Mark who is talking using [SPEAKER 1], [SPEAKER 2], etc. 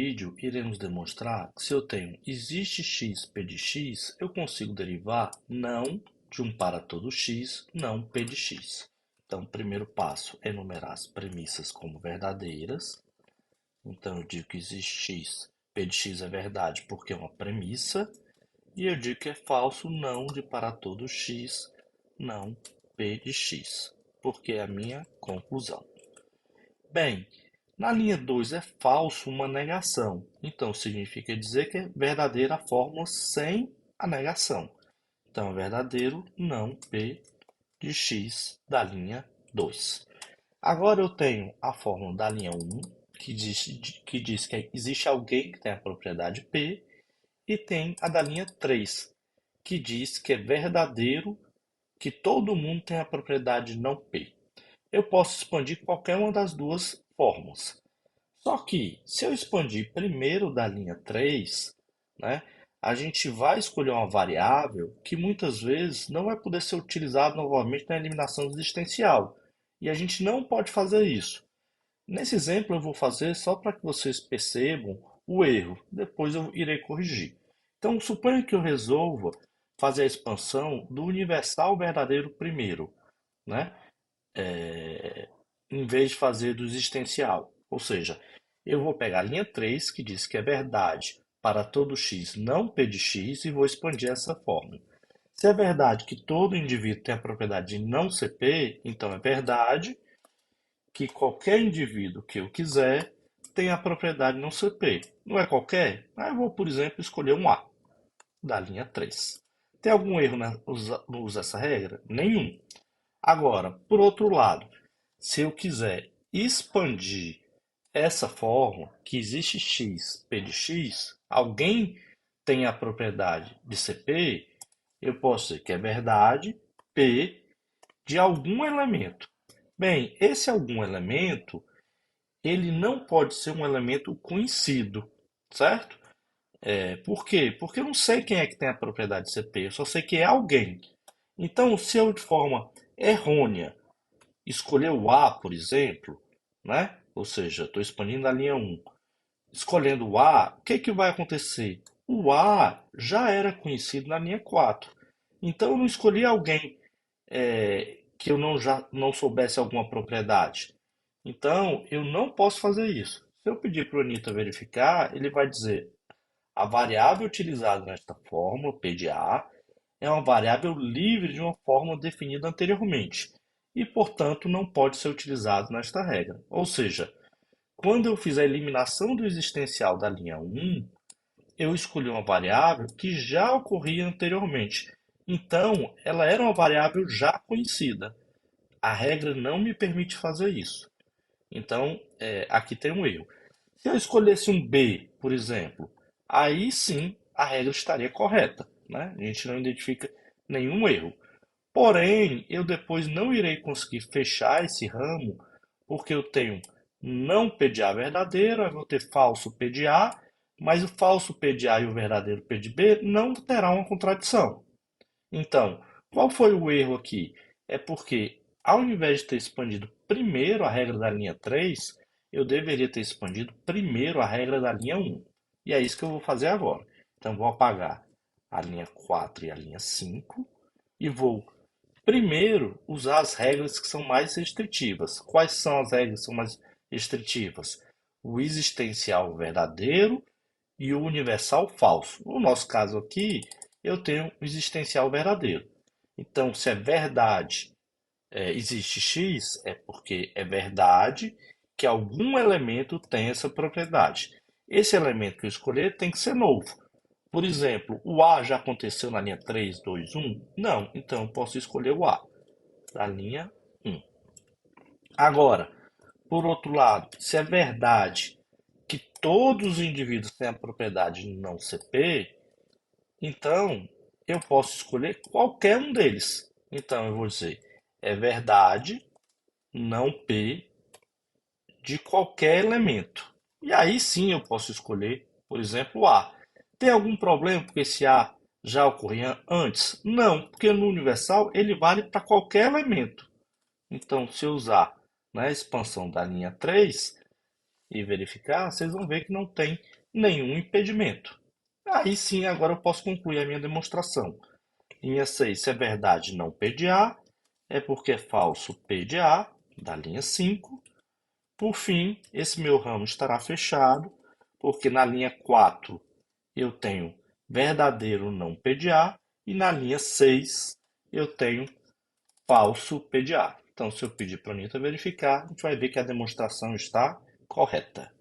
[SPEAKER 1] Vídeo, iremos demonstrar que se eu tenho existe x p de x, eu consigo derivar não de 1 para todo x, não p de x. Então, o primeiro passo é enumerar as premissas como verdadeiras. Então, eu digo que existe x, p de x é verdade porque é uma premissa. E eu digo que é falso não de para todo x, não p de x, porque é a minha conclusão. Bem, na linha 2 é falso uma negação. Então, significa dizer que é verdadeira a fórmula sem a negação. Então, é verdadeiro não P de x da linha 2. Agora eu tenho a fórmula da linha 1, que diz que existe alguém que tem a propriedade P, e tem a da linha 3, que diz que é verdadeiro que todo mundo tem a propriedade não P. Eu posso expandir qualquer uma das duas fórmulas. Só que, se eu expandir primeiro da linha 3, né, a gente vai escolher uma variável que muitas vezes não vai poder ser utilizada novamente na eliminação existencial. E a gente não pode fazer isso. Nesse exemplo, eu vou fazer só para que vocês percebam o erro. Depois eu irei corrigir. Então, suponha que eu resolva fazer a expansão do universal verdadeiro primeiro, né? Em vez de fazer do existencial. Ou seja, eu vou pegar a linha 3 que diz que é verdade para todo x não p de x, e vou expandir essa fórmula. Se é verdade que todo indivíduo tem a propriedade de não ser p, então é verdade que qualquer indivíduo que eu quiser tem a propriedade de não ser p. Não é qualquer? Aí eu vou, por exemplo, escolher um A da linha 3. Tem algum erro no uso dessa regra? Nenhum. Agora, por outro lado, se eu quiser expandir essa fórmula, que existe x, p de x, alguém tem a propriedade de ser p, eu posso dizer que é verdade p de algum elemento. Bem, esse algum elemento, ele não pode ser um elemento conhecido, certo? Por quê? Porque eu não sei quem é que tem a propriedade de ser p, eu só sei que é alguém. Então, se eu de forma errônea escolher o A, por exemplo, né? Ou seja, estou expandindo a linha 1. Escolhendo o A, o que vai acontecer? O A já era conhecido na linha 4. Então eu não escolhi alguém que eu não soubesse alguma propriedade. Então eu não posso fazer isso. Se eu pedir para o Anitta verificar, ele vai dizer a variável utilizada nesta fórmula, P de A, é uma variável livre de uma fórmula definida anteriormente e, portanto, não pode ser utilizado nesta regra. Ou seja, quando eu fiz a eliminação do existencial da linha 1, eu escolhi uma variável que já ocorria anteriormente. Então, ela era uma variável já conhecida. A regra não me permite fazer isso. Então, aqui tem um erro. Se eu escolhesse um B, por exemplo, aí sim a regra estaria correta, né? A gente não identifica nenhum erro. Porém, eu depois não irei conseguir fechar esse ramo, porque eu tenho não P de A verdadeiro, eu vou ter falso P de A, mas o falso P de A e o verdadeiro P de B não terá uma contradição. Então, qual foi o erro aqui? É porque, ao invés de ter expandido primeiro a regra da linha 3, eu deveria ter expandido primeiro a regra da linha 1. E é isso que eu vou fazer agora. Então, vou apagar a linha 4 e a linha 5 e vou primeiro usar as regras que são mais restritivas. Quais são as regras que são mais restritivas? O existencial verdadeiro e o universal falso. No nosso caso aqui, eu tenho o existencial verdadeiro. Então, se é verdade, existe x, é porque é verdade que algum elemento tem essa propriedade. Esse elemento que eu escolher tem que ser novo. Por exemplo, o A já aconteceu na linha 3, 2, 1? Não, então eu posso escolher o A da linha 1. Agora, por outro lado, se é verdade que todos os indivíduos têm a propriedade de não ser P, então eu posso escolher qualquer um deles. Então eu vou dizer, é verdade não P de qualquer elemento. E aí sim eu posso escolher, por exemplo, A. Tem algum problema porque esse A já ocorria antes? Não, porque no universal ele vale para qualquer elemento. Então, se eu usar na expansão da linha 3, e verificar, vocês vão ver que não tem nenhum impedimento. Aí sim, agora eu posso concluir a minha demonstração. Linha 6, se é verdade não P de A, é porque é falso P de A, da linha 5. Por fim, esse meu ramo estará fechado, porque na linha 4 eu tenho verdadeiro não P de A, e na linha 6 eu tenho falso P de A. Então, se eu pedir para a Anitta verificar, a gente vai ver que a demonstração está correta.